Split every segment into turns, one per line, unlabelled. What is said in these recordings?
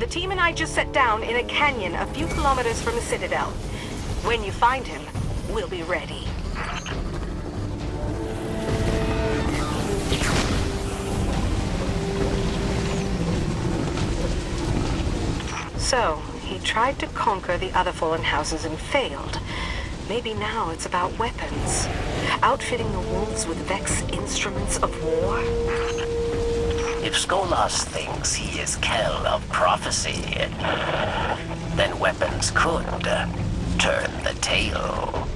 The team and I just set down in a canyon a few kilometers from the Citadel. When you find him, we'll be ready. So, he tried to conquer the other fallen houses and failed. Maybe now it's about weapons. Outfitting the wolves with Vex instruments of war.
If Skolas thinks he is Kell of prophecy, then weapons could turn the tail.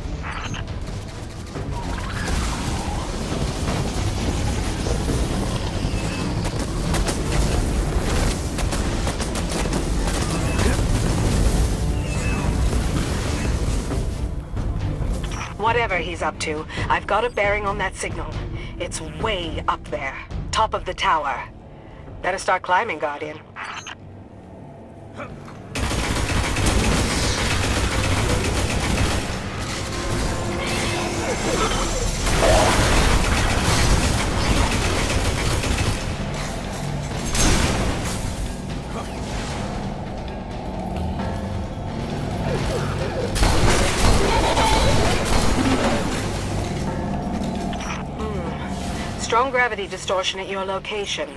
Whatever he's up to, I've got a bearing on that signal. It's way up there, top of the tower. Better start climbing, Guardian. Strong gravity distortion at your location.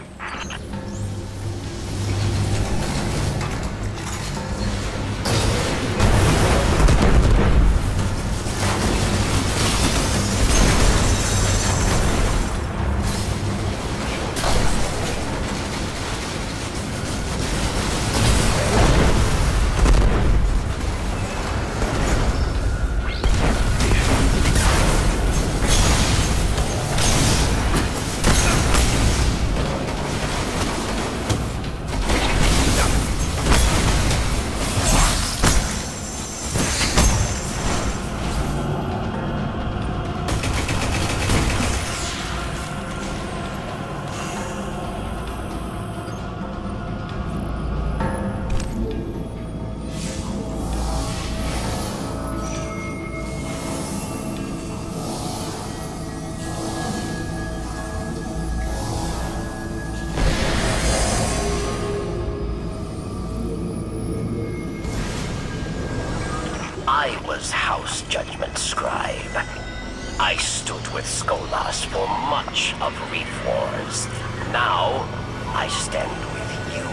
I was House Judgment Scribe. I stood with Skolas for much of Reef Wars. Now, I stand with you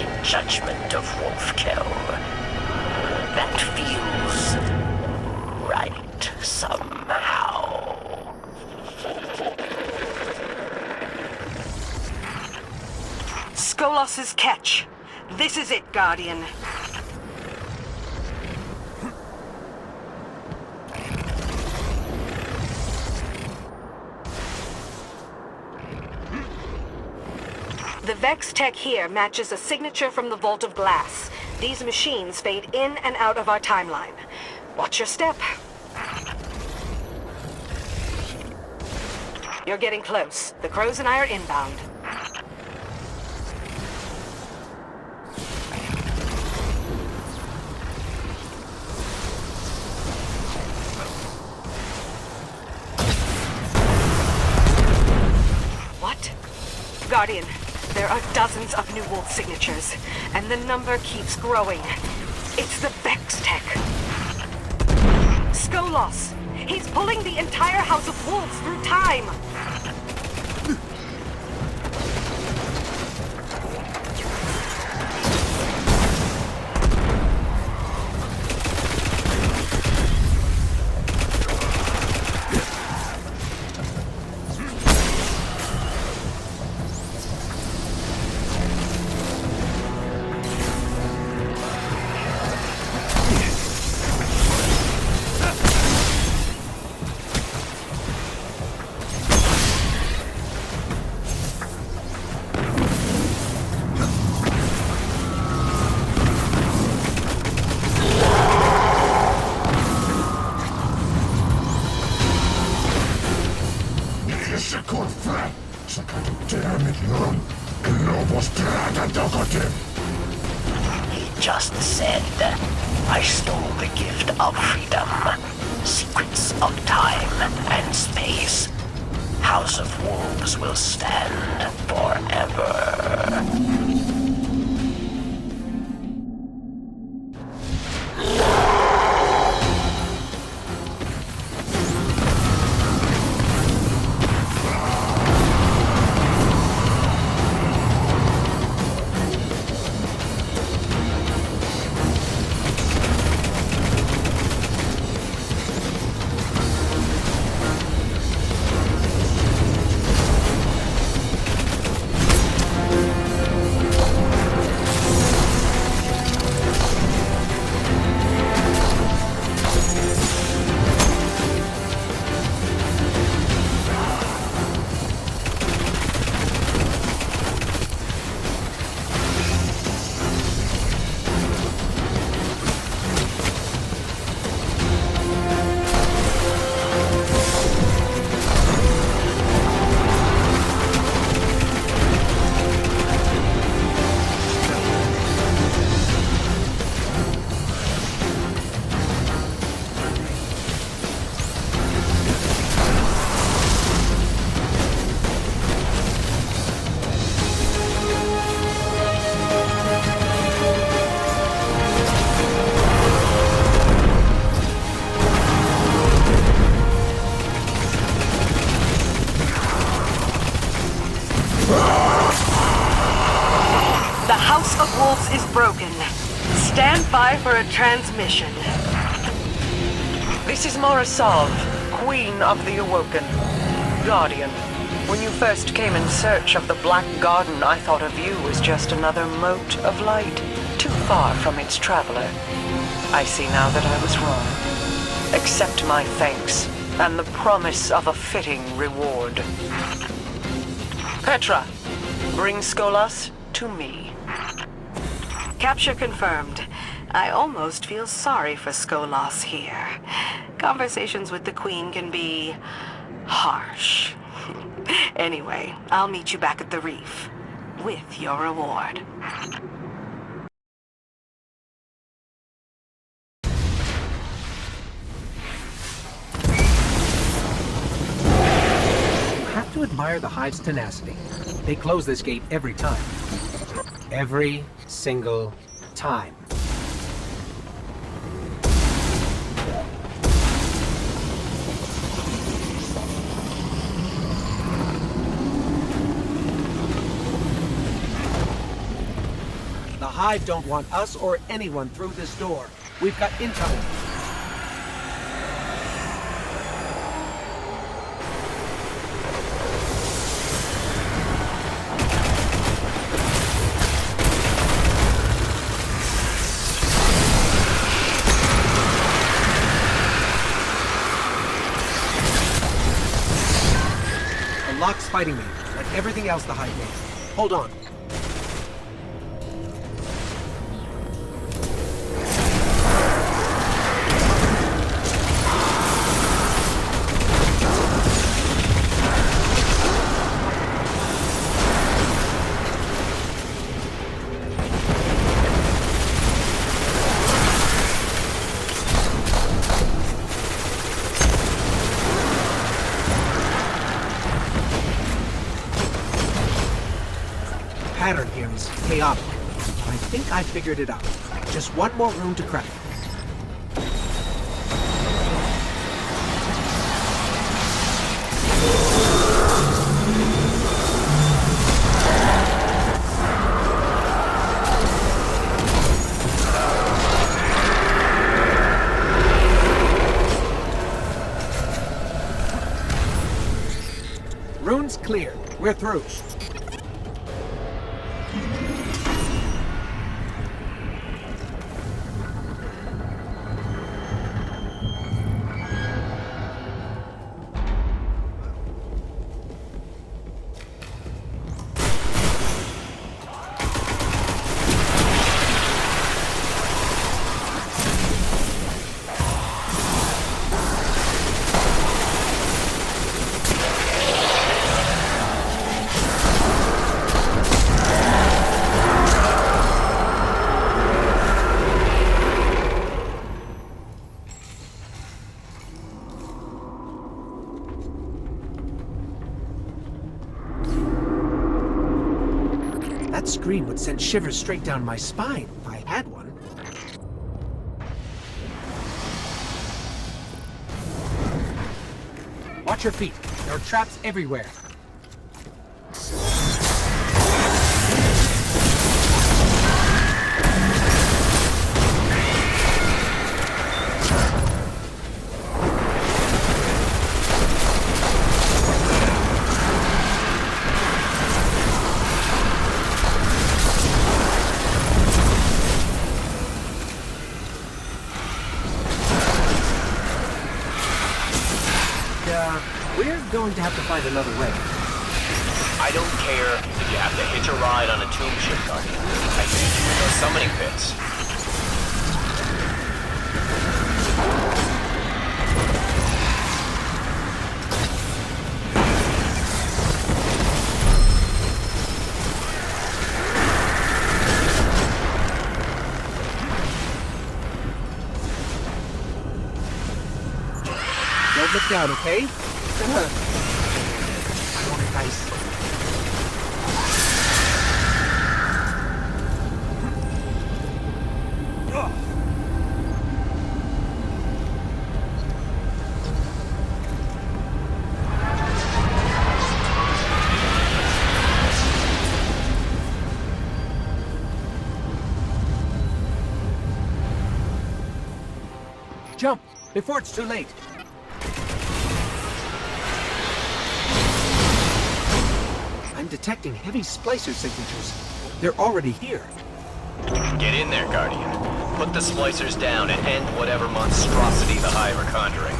in Judgment of Wolfkill. That feels right somehow.
Skolas's catch. This is it, Guardian. The Vex tech here matches a signature from the Vault of Glass. These machines fade in and out of our timeline. Watch your step. You're getting close. The Crows and I are inbound. What? Guardian. There are dozens of new wolf signatures, and the number keeps growing. It's the Vex tech. Skolas! He's pulling the entire House of Wolves through time!
He just said, I stole the gift of freedom, secrets of time and space. House of Wolves will stand forever.
The House of Wolves is broken. Stand by for a transmission.
This is Morasov, Queen of the Awoken. Guardian, when you first came in search of the Black Garden, I thought of you as just another mote of light, too far from its traveler. I see now that I was wrong. Accept my thanks, and the promise of a fitting reward. Petra, bring Skolas to me.
Capture confirmed. I almost feel sorry for Skolas here. Conversations with the Queen can be harsh. Anyway, I'll meet you back at the reef with your reward.
Have to admire the Hive's tenacity. They close this gate every time. Every single time. The Hive don't want us or anyone through this door. We've got incoming. Locke's fighting me, like everything else the Hive made. Hold on. Pattern here is chaotic, but I think I figured it out. Just one more room to crack. Rune's clear. We're through. That screen would send shivers straight down my spine if I had one. Watch your feet. There are traps everywhere. We're going to have to find another way.
I don't care if you have to hitch a ride on a tomb ship, Guardian. I think there are so many bits.
Don't look down, okay? Nice. Jump! Before it's too late! I'm detecting heavy splicer signatures. They're already here.
Get in there, Guardian. Put the splicers down and end whatever monstrosity the Hive are conjuring.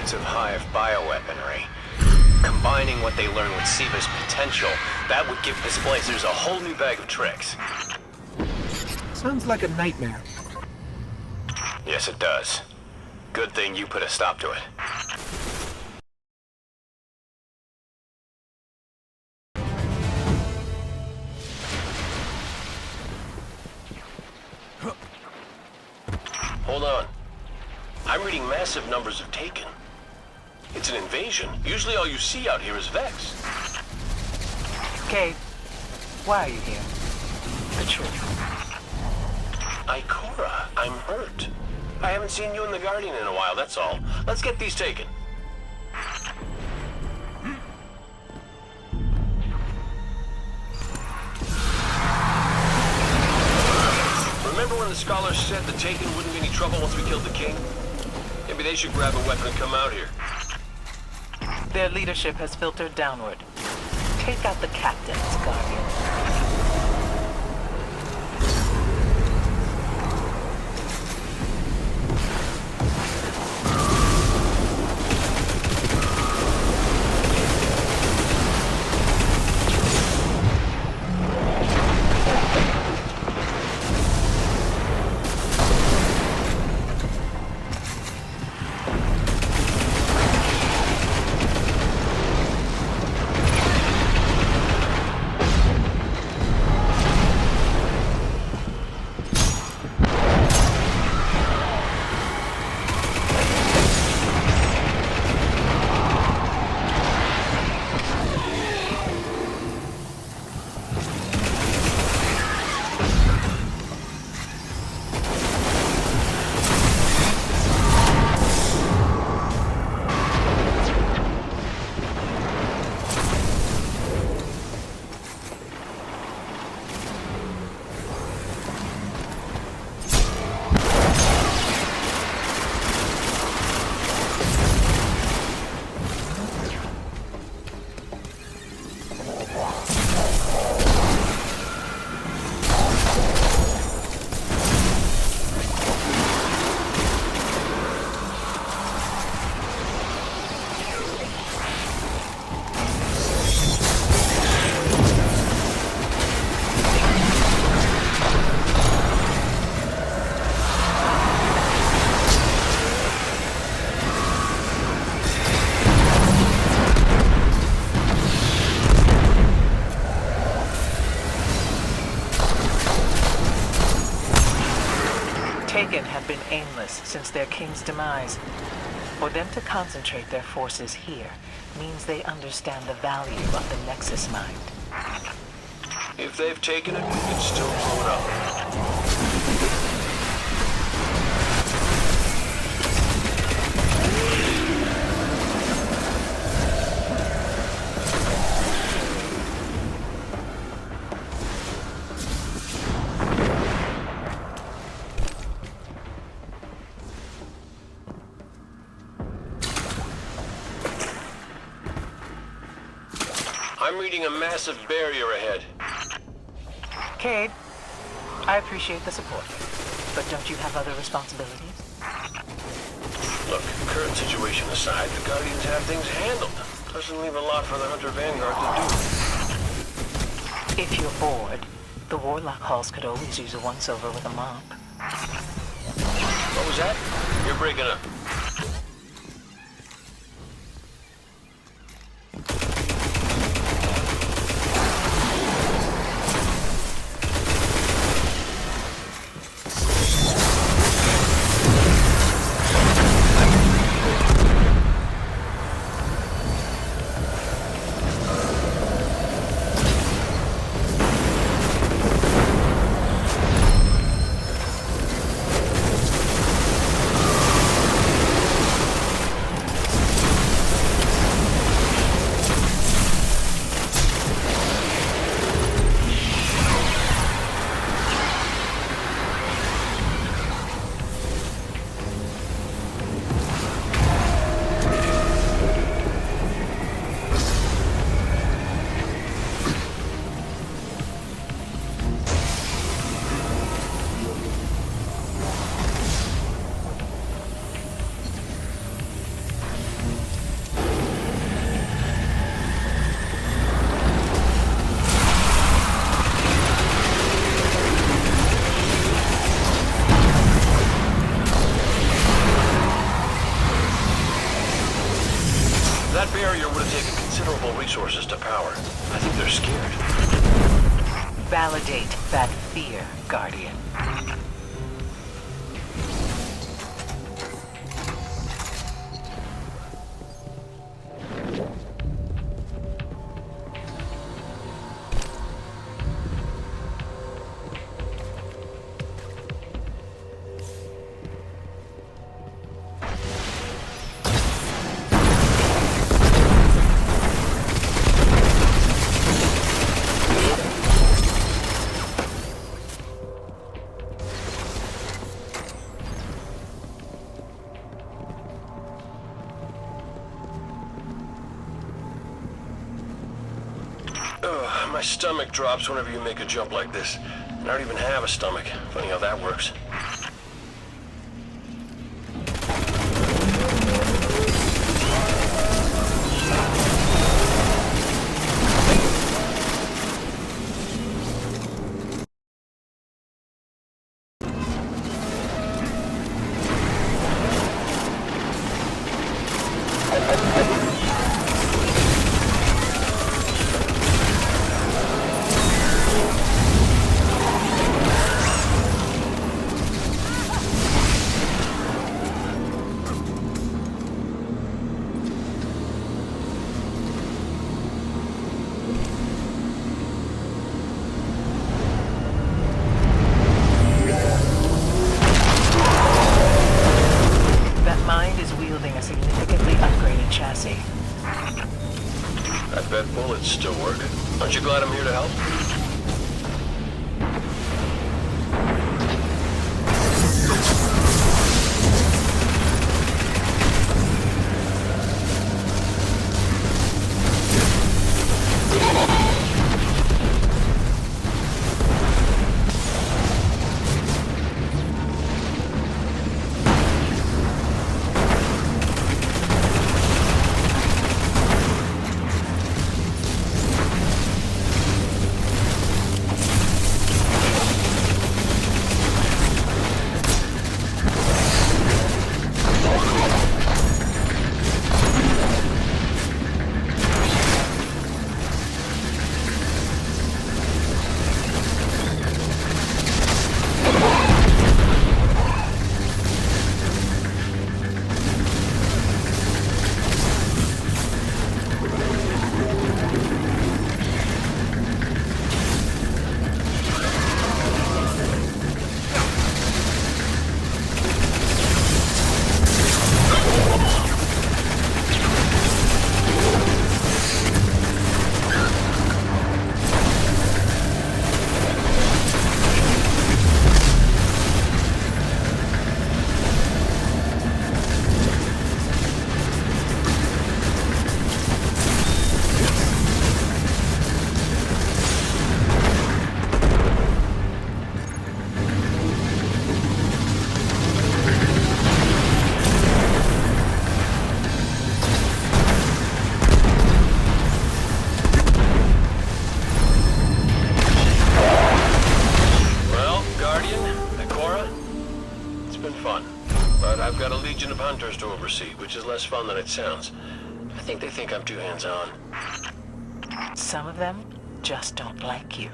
Of Hive bioweaponry. Combining what they learn with Siva's potential, that would give the splicers a whole new bag of tricks.
Sounds like a nightmare.
Yes, it does. Good thing you put a stop to it. Hold on. I'm reading massive numbers of Taken. It's an invasion. Usually all you see out here is Vex.
Cade, why are you here? The truth.
Ikora, I'm hurt. I haven't seen you and the Guardian in a while, that's all. Let's get these taken. Remember when the scholars said the Taken wouldn't be any trouble once we killed the king? Maybe they should grab a weapon and come out here.
Their leadership has filtered downward. Take out the captains, Guardian. Taken have been aimless since their king's demise. For them to concentrate their forces here means they understand the value of the Nexus Mind.
If they've taken it, we can still blow it up. I'm reading a massive barrier ahead.
Cade, I appreciate the support, but don't you have other responsibilities?
Look, current situation aside, the Guardians have things handled. Doesn't leave a lot for the Hunter Vanguard to do.
If you're bored, the Warlock halls could always use a once-over with a mop.
What was that? You're breaking up. That barrier would have taken considerable resources to power. I think they're scared.
Validate that fear, Guardian.
My stomach drops whenever you make a jump like this. And I don't even have a stomach. Funny how that works.
A significantly upgraded chassis.
I bet bullets still work. Aren't you glad I'm here to help? hands-on than it sounds. I think they think I'm too hands-on.
Some of them just don't like you.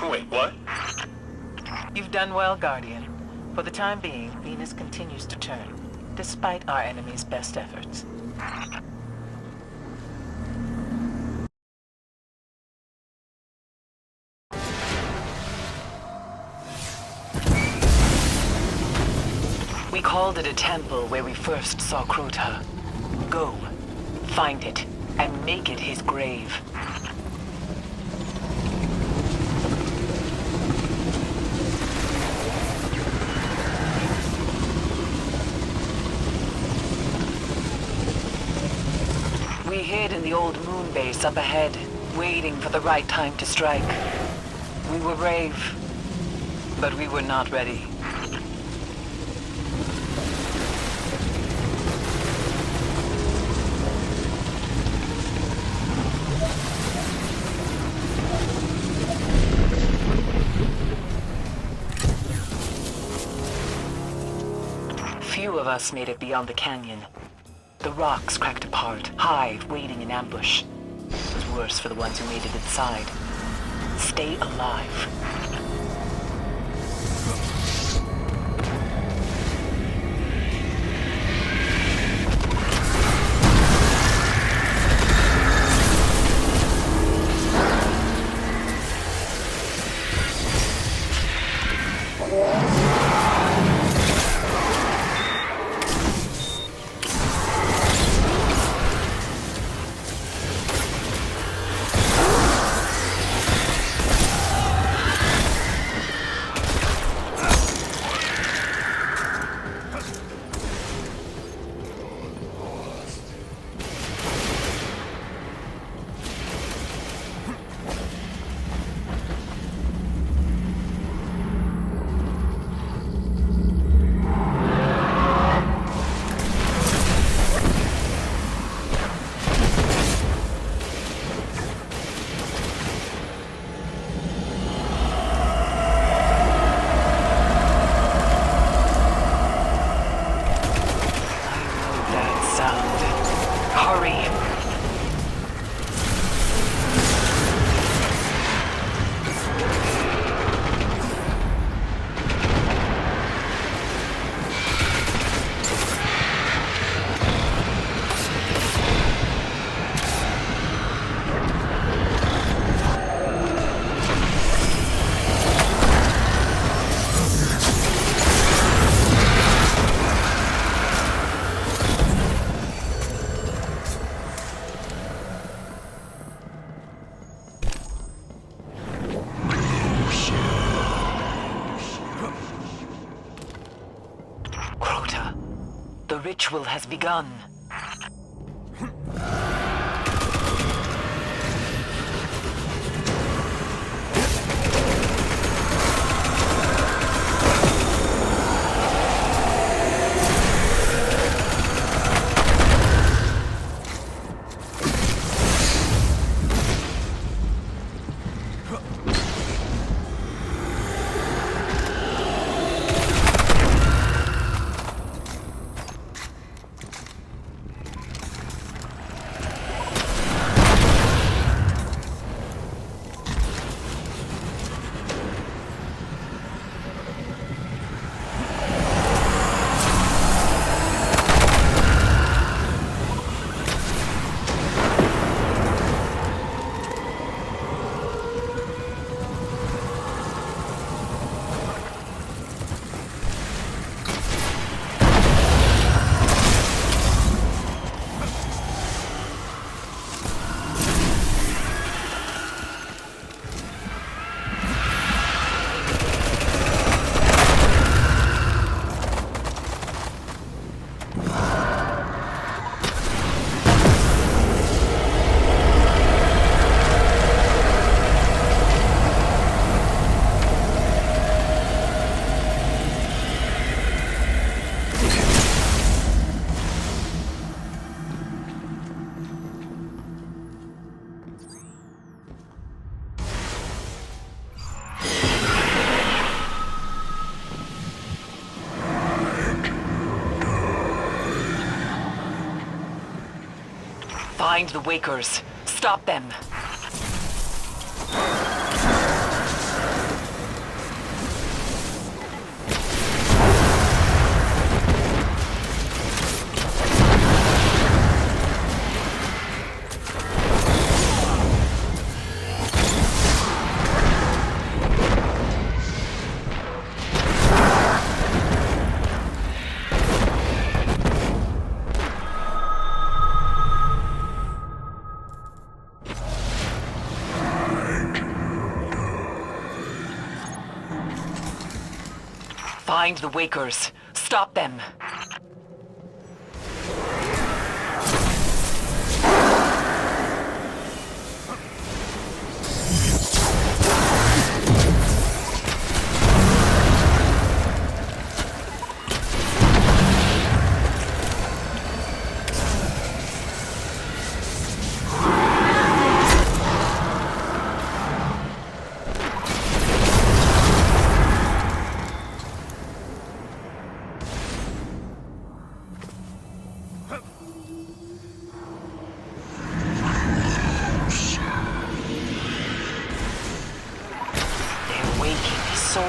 Wait, what?
You've done well, Guardian. For the time being, Venus continues to turn, despite our enemy's best efforts. We called it a temple where we first saw Crota. Go, find it, and make it his grave. We hid in the old moon base up ahead, waiting for the right time to strike. We were brave, but we were not ready. Few of us made it beyond the canyon. The rocks cracked apart, Hive waiting in ambush. It was worse for the ones who made it inside. Stay alive. The ritual has begun. Find the Wakers. Stop them. Find the Wakers. Stop them. They're waking his soul.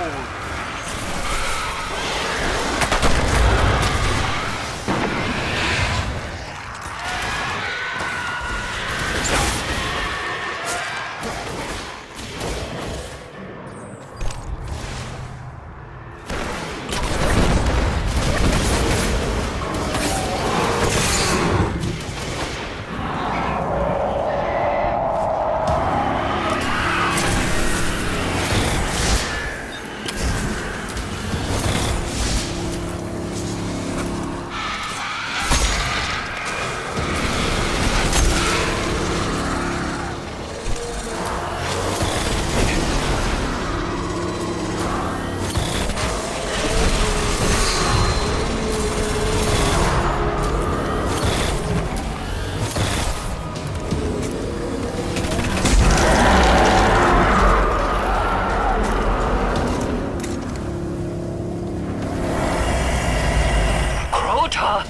Crota!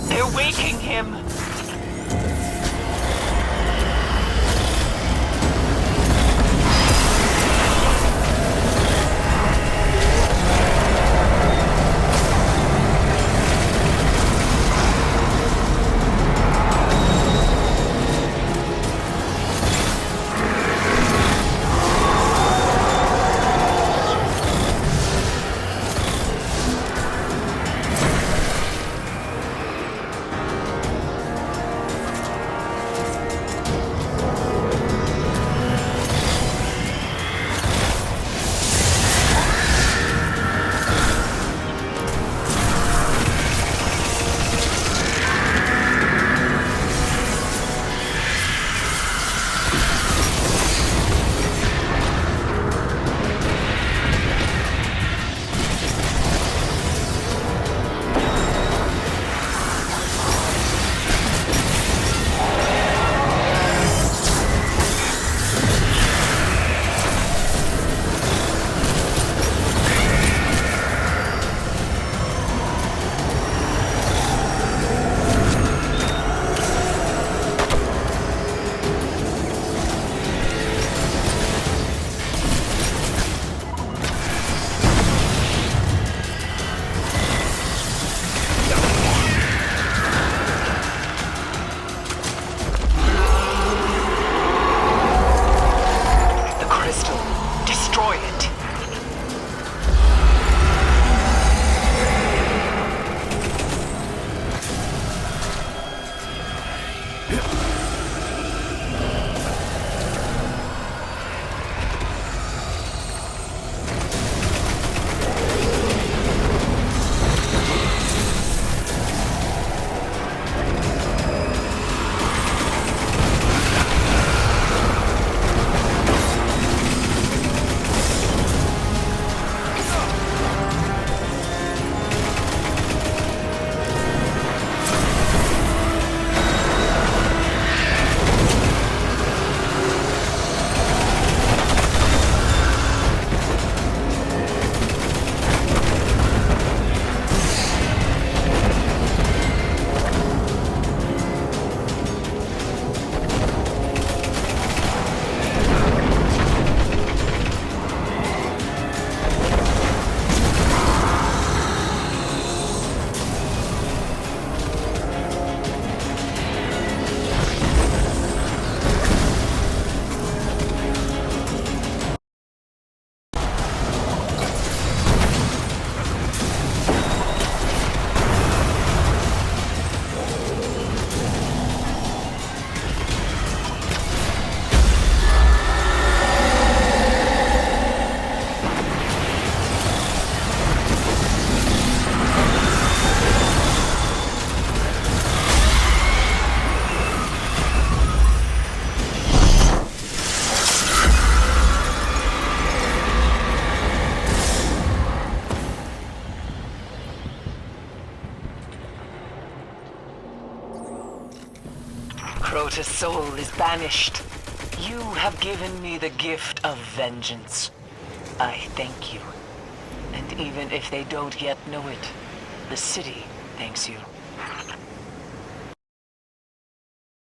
They're waking him! Crota's soul is banished. You have given me the gift of vengeance. I thank you. And even if they don't yet know it, the city thanks you.